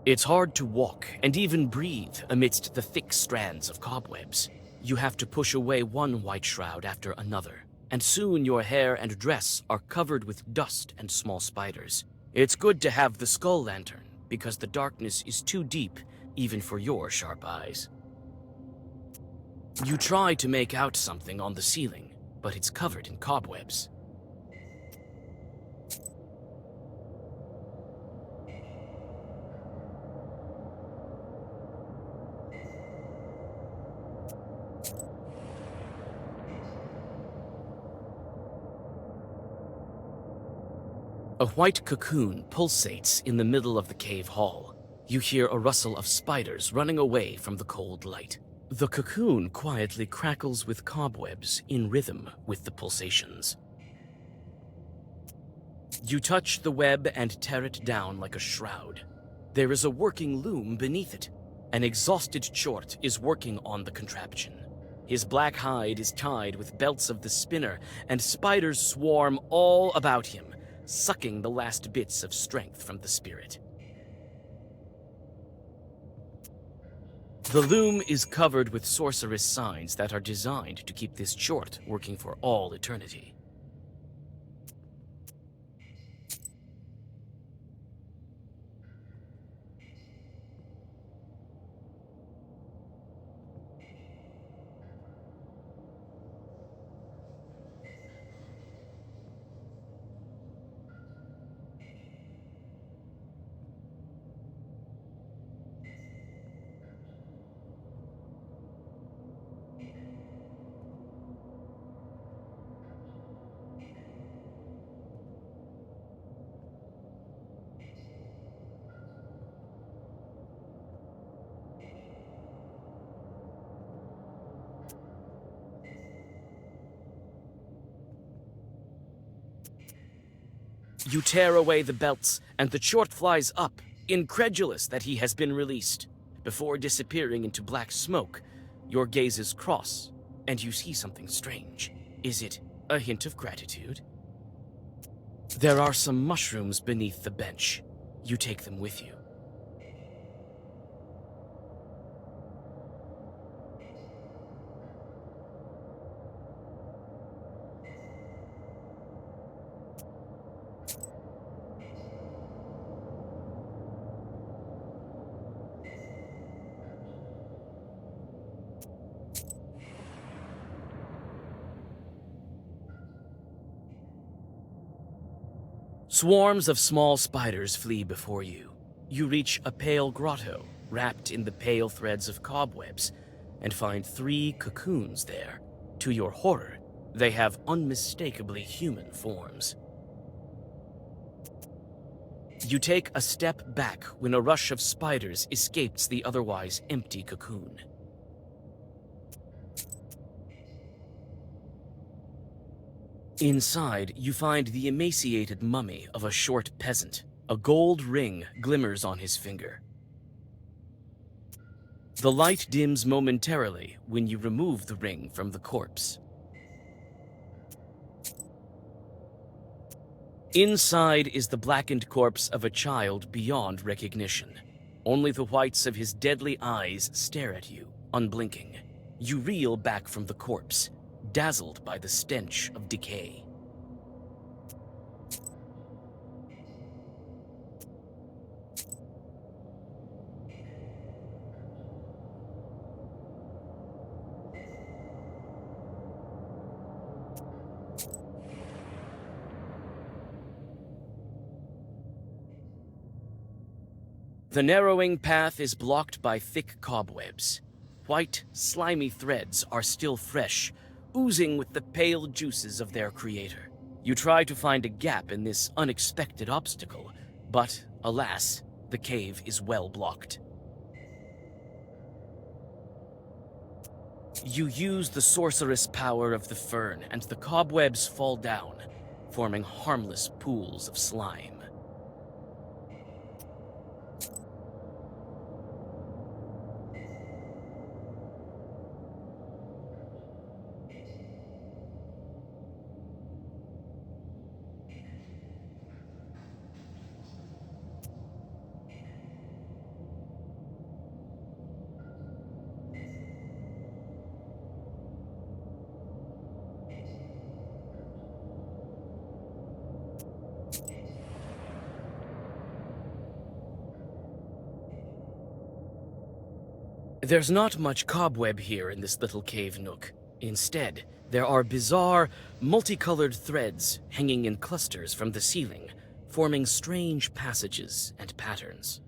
It's hard to walk and even breathe amidst the thick strands of cobwebs. You have to push away one white shroud after another, and soon your hair and dress are covered with dust and small spiders. It's good to have the skull lantern, because the darkness is too deep even for your sharp eyes. You try to make out something on the ceiling, but it's covered in cobwebs. A white cocoon pulsates in the middle of the cave hall. You hear a rustle of spiders running away from the cold light. The cocoon quietly crackles with cobwebs in rhythm with the pulsations. You touch the web and tear it down like a shroud. There is a working loom beneath it. An exhausted Chort is working on the contraption. His black hide is tied with belts of the spinner, and spiders swarm all about him, sucking the last bits of strength from the spirit. The loom is covered with sorceress signs that are designed to keep this Chort working for all eternity. You tear away the belts, and the Chort flies up, incredulous that he has been released. Before disappearing into black smoke, your gazes cross, and you see something strange. Is it a hint of gratitude? There are some mushrooms beneath the bench. You take them with you. Swarms of small spiders flee before you. You reach a pale grotto, wrapped in the pale threads of cobwebs, and find 3 cocoons there. To your horror, they have unmistakably human forms. You take a step back when a rush of spiders escapes the otherwise empty cocoon. Inside, you find the emaciated mummy of a short peasant. A gold ring glimmers on his finger. The light dims momentarily when you remove the ring from the corpse. Inside is the blackened corpse of a child beyond recognition. Only the whites of his deadly eyes stare at you, unblinking. You reel back from the corpse, dazzled by the stench of decay. The narrowing path is blocked by thick cobwebs. White, slimy threads are still fresh, oozing with the pale juices of their creator. You try to find a gap in this unexpected obstacle, but, alas, the cave is well blocked. You use the sorceress power of the fern, and the cobwebs fall down, forming harmless pools of slime. There's not much cobweb here in this little cave nook. Instead, there are bizarre, multicolored threads hanging in clusters from the ceiling, forming strange passages and patterns.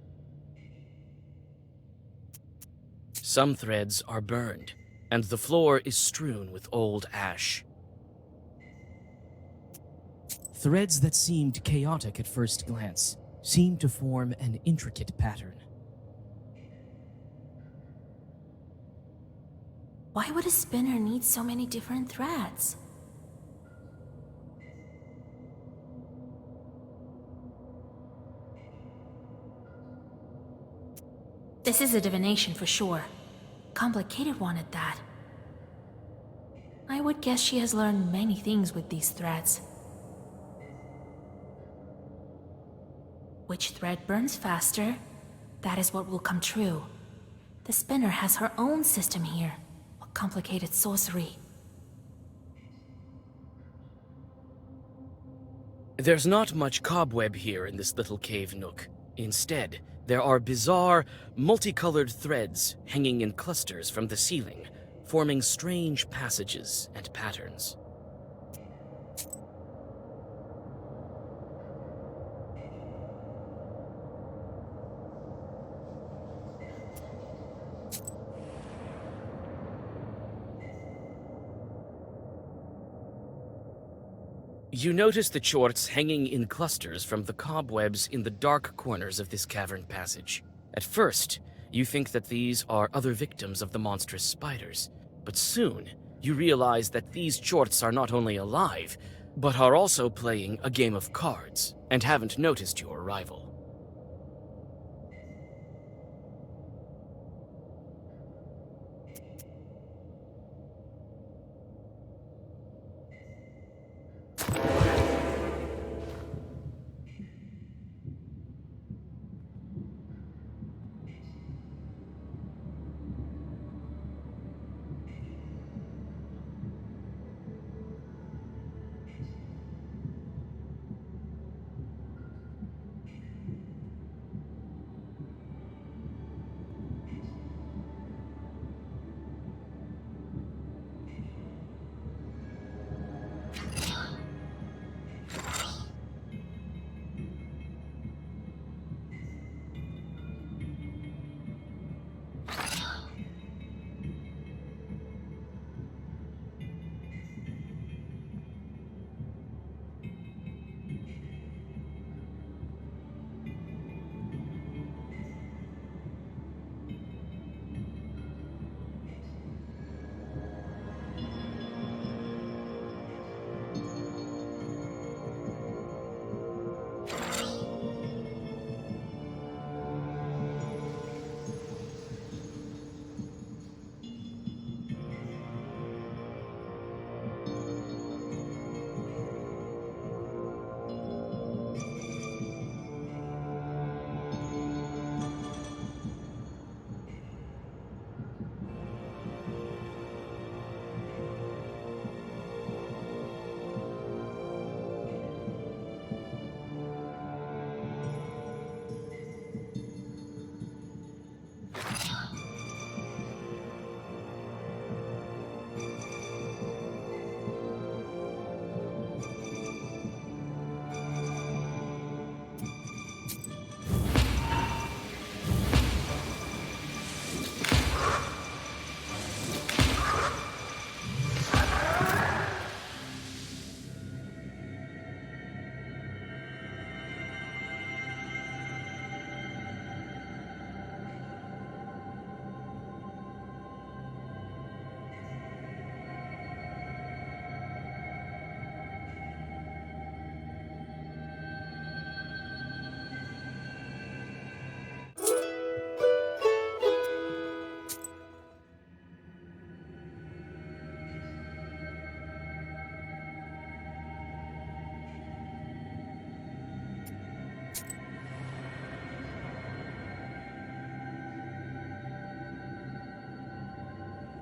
Some threads are burned, and the floor is strewn with old ash. Threads that seemed chaotic at first glance seem to form an intricate pattern. Why would a spinner need so many different threads? This is a divination for sure. Complicated one at that. I would guess she has learned many things with these threads. Which thread burns faster? That is what will come true. The spinner has her own system here. What complicated sorcery. There's not much cobweb here in this little cave nook. Instead, there are bizarre, multicolored threads hanging in clusters from the ceiling, forming strange passages and patterns. You notice the chorts hanging in clusters from the cobwebs in the dark corners of this cavern passage. At first, you think that these are other victims of the monstrous spiders, but soon you realize that these chorts are not only alive, but are also playing a game of cards and haven't noticed your arrival.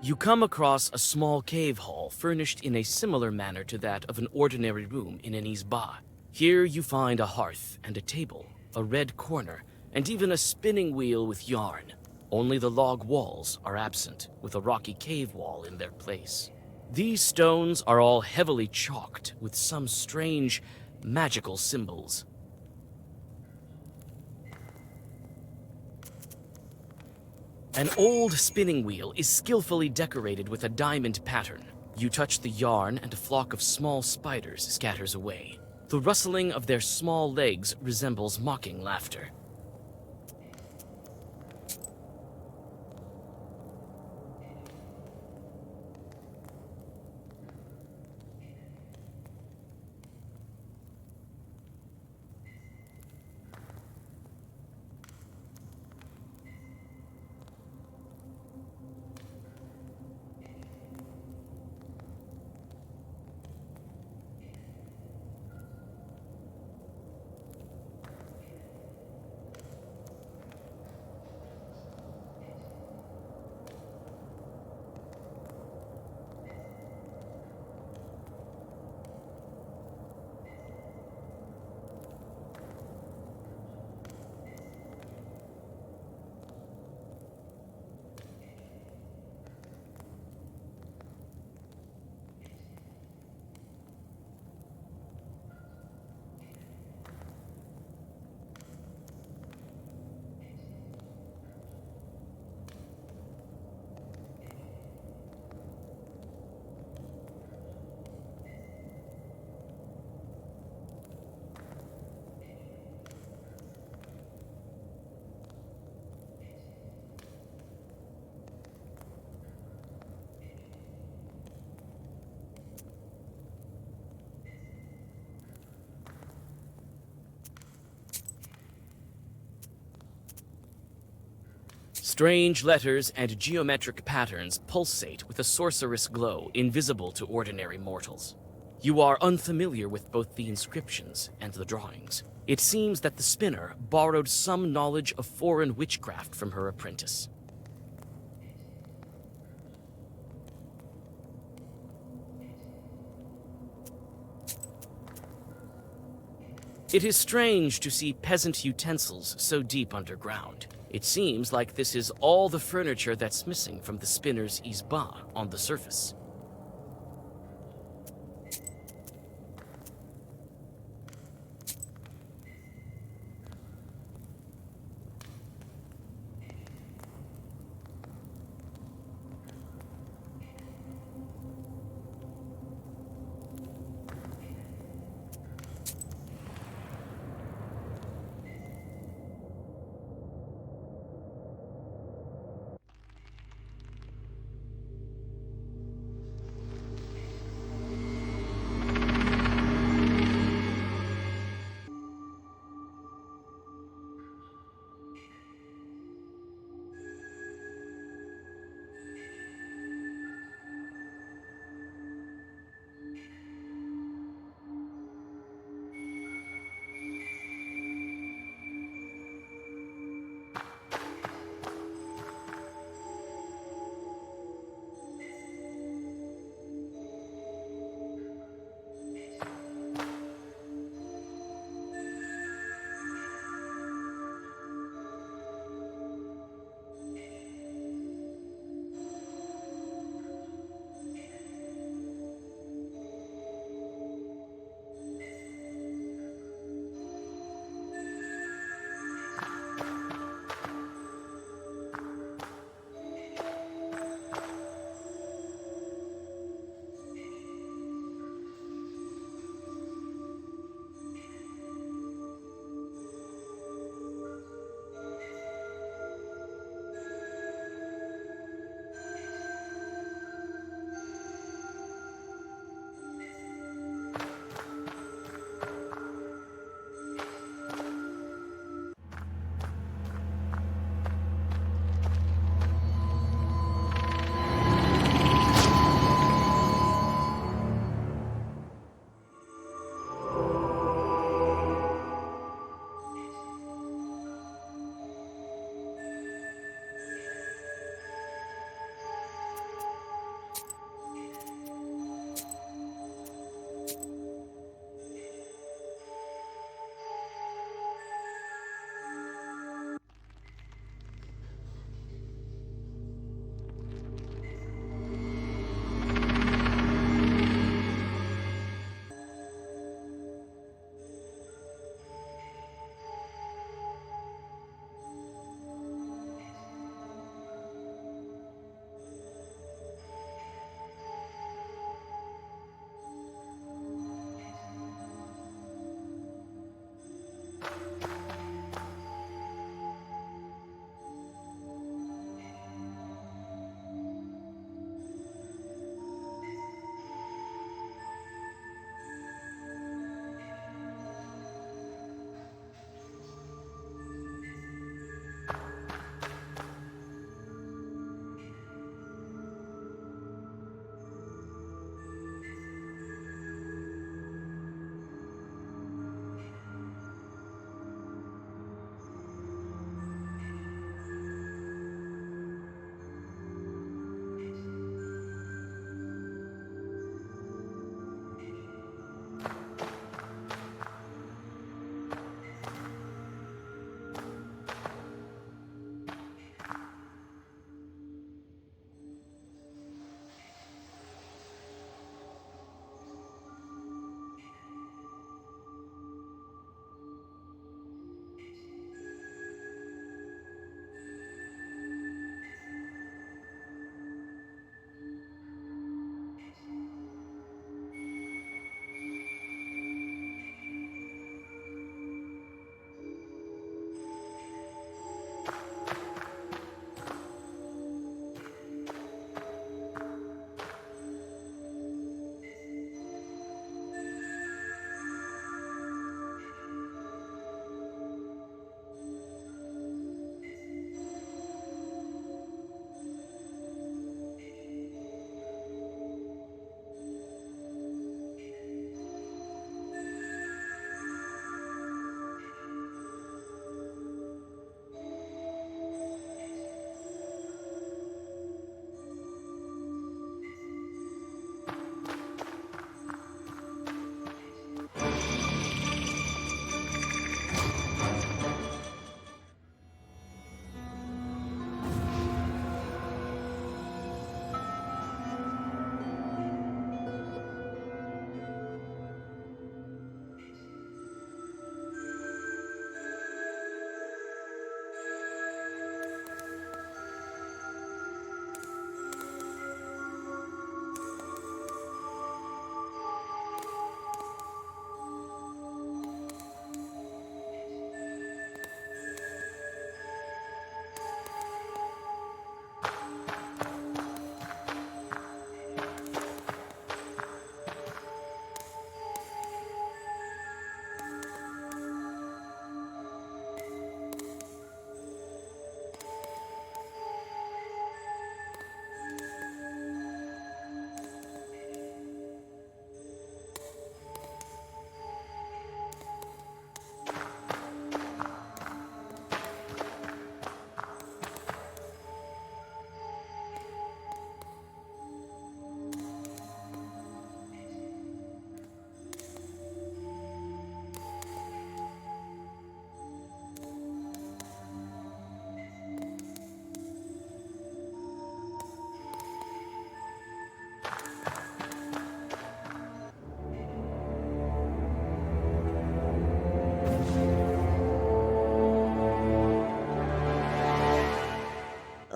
You come across a small cave hall furnished in a similar manner to that of an ordinary room in an izba. Here you find a hearth and a table, a red corner, and even a spinning wheel with yarn. Only the log walls are absent, with a rocky cave wall in their place. These stones are all heavily chalked with some strange, magical symbols. An old spinning wheel is skillfully decorated with a diamond pattern. You touch the yarn and a flock of small spiders scatters away. The rustling of their small legs resembles mocking laughter. Strange letters and geometric patterns pulsate with a sorcerous glow invisible to ordinary mortals. You are unfamiliar with both the inscriptions and the drawings. It seems that the spinner borrowed some knowledge of foreign witchcraft from her apprentice. It is strange to see peasant utensils so deep underground. It seems like this is all the furniture that's missing from the spinner's izba on the surface.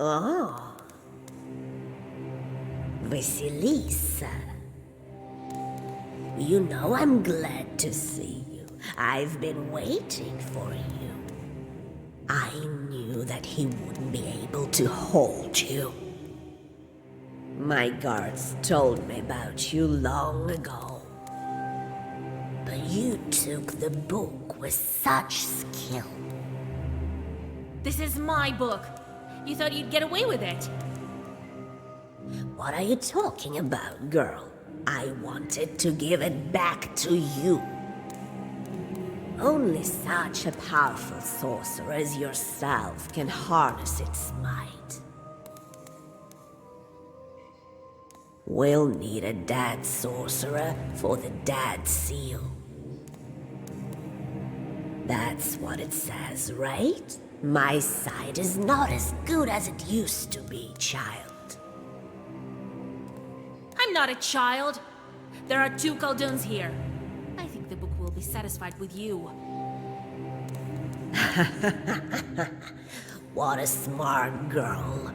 Oh, Vasilisa. You know I'm glad to see you. I've been waiting for you. I knew that he wouldn't be able to hold you. My guards told me about you long ago. But you took the book with such skill. This is my book. You thought you'd get away with it. What are you talking about, girl? I wanted to give it back to you. Only such a powerful sorcerer as yourself can harness its might. We'll need a dead sorcerer for the dead seal. That's what it says, right? My sight is not as good as it used to be, child. I'm not a child. There are 2 Khaldun's here. I think the book will be satisfied with you. What a smart girl.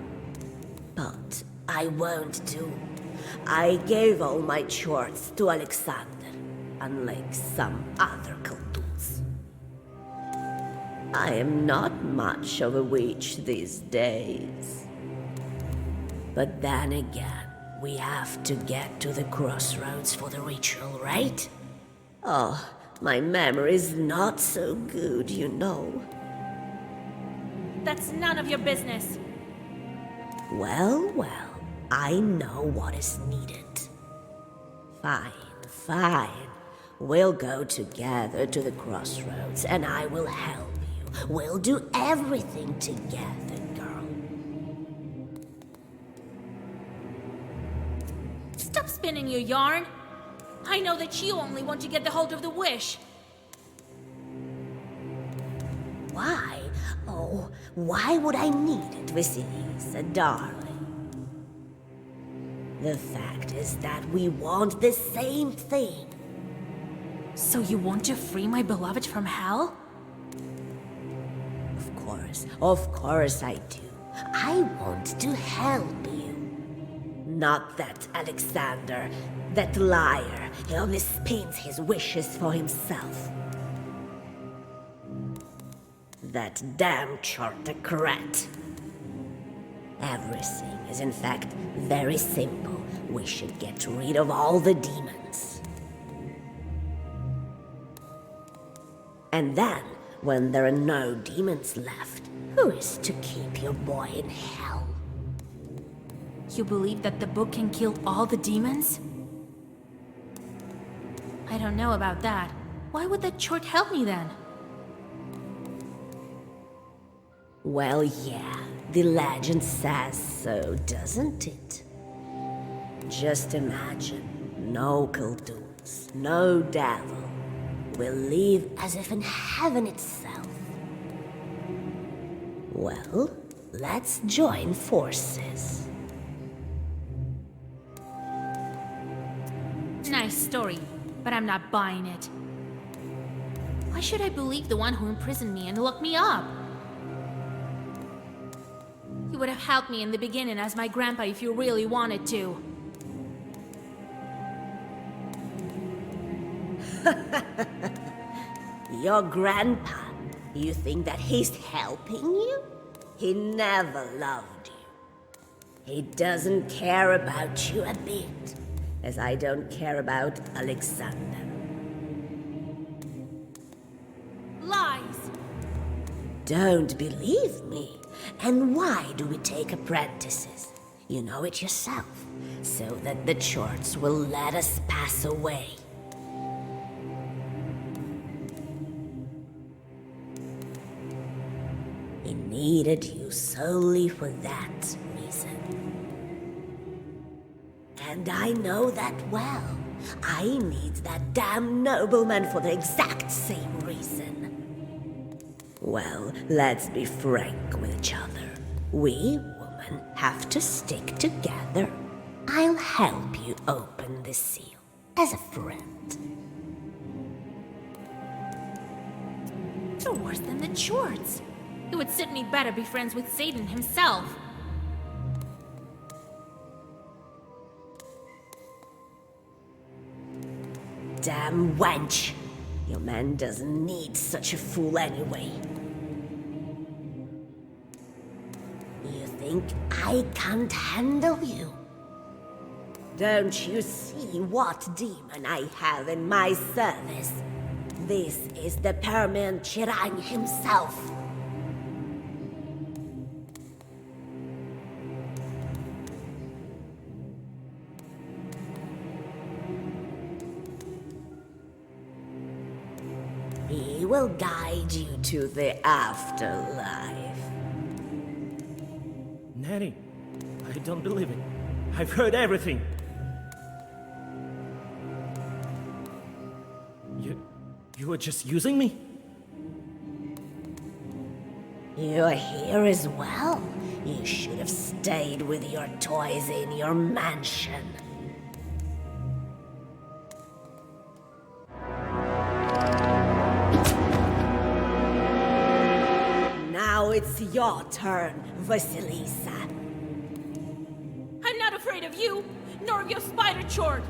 But I won't do. I gave all my chores to Alexander, unlike some other Khalduns. I am not much of a witch these days. But then again, we have to get to the crossroads for the ritual, right? Oh, my memory's not so good, you know. That's none of your business. Well, I know what is needed. Fine. We'll go together to the crossroads, and I will help you. We'll do everything together, girl. Stop spinning your yarn. I know that you only want to get the hold of the wish. Why? Oh, why would I need it, Vasilisa, darling? The fact is that we want the same thing. So you want to free my beloved from hell? Of course I do. I want to help you. Not that Alexander, that liar. He only spins his wishes for himself. That damn chartocrat. Everything is in fact very simple. We should get rid of all the demons. And then, when there are no demons left, who is to keep your boy in hell? You believe that the book can kill all the demons? I don't know about that. Why would that chart help me then? Well, yeah, the legend says so, doesn't it? Just imagine, no Kulduns, no devil. We'll live as if in heaven itself. Well, let's join forces. Nice story, but I'm not buying it. Why should I believe the one who imprisoned me and locked me up? You would have helped me in the beginning as my grandpa if you really wanted to. Your grandpa, you think that he's helping you? He never loved you. He doesn't care about you a bit, as I don't care about Alexander. Lies! Don't believe me? And why do we take apprentices? You know it yourself, so that the charts will let us pass away. He needed you solely for that reason. And I know that well. I need that damn nobleman for the exact same reason. Well, let's be frank with each other. We women have to stick together. I'll help you open the seal as a friend. You're worse than the Chorts. It would suit me better be friends with Satan himself. Damn wench! Your man doesn't need such a fool anyway. You think I can't handle you? Don't you see what demon I have in my service? This is the Permian Chirang himself. He will guide you to the afterlife. Nanny, I don't believe it. I've heard everything. You were just using me? You're here as well. You should have stayed with your toys in your mansion. Now it's your turn, Vasilisa. I'm not afraid of you, nor of your spider chort.